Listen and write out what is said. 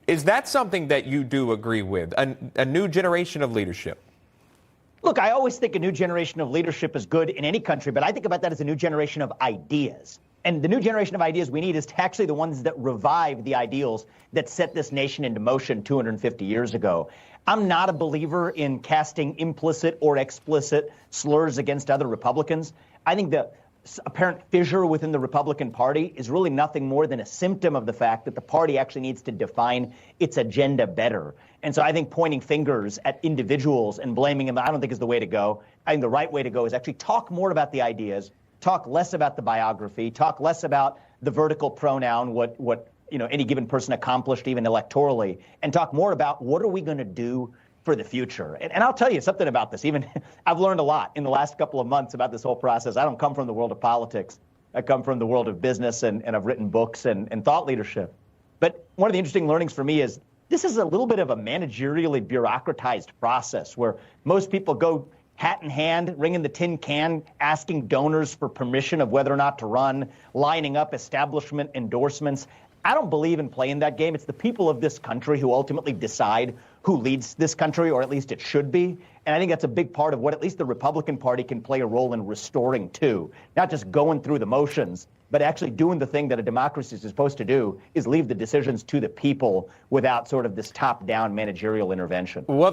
Is that something that you do agree with? A new generation of leadership? Look, I always think a new generation of leadership is good in any country, but I think about that as a new generation of ideas. And the new generation of ideas we need is actually the ones that revive the ideals that set this nation into motion 250 years ago. I'm not a believer in casting implicit or explicit slurs against other Republicans. I think the apparent fissure within the Republican Party is really nothing more than a symptom of the fact that the party actually needs to define its agenda better. And so I think pointing fingers at individuals and blaming them, I don't think is the way to go. I think the right way to go is actually talk more about the ideas, talk less about the biography, talk less about the vertical pronoun, what any given person accomplished even electorally, and talk more about what are we going to do for the future. And I'll tell you something about this. Even I've learned a lot in the last couple of months about this whole process. I don't come from the world of politics. I come from the world of business, and I've written books and thought leadership. But one of the interesting learnings for me is this is a little bit of a managerially bureaucratized process where most people go hat in hand, ringing the tin can, asking donors for permission of whether or not to run, lining up establishment endorsements. I don't believe in playing that game. It's the people of this country who ultimately decide who leads this country, or at least it should be. And I think that's a big part of what at least the Republican Party can play a role in restoring too. Not just going through the motions, but actually doing the thing that a democracy is supposed to do, is leave the decisions to the people without sort of this top-down managerial intervention. Well,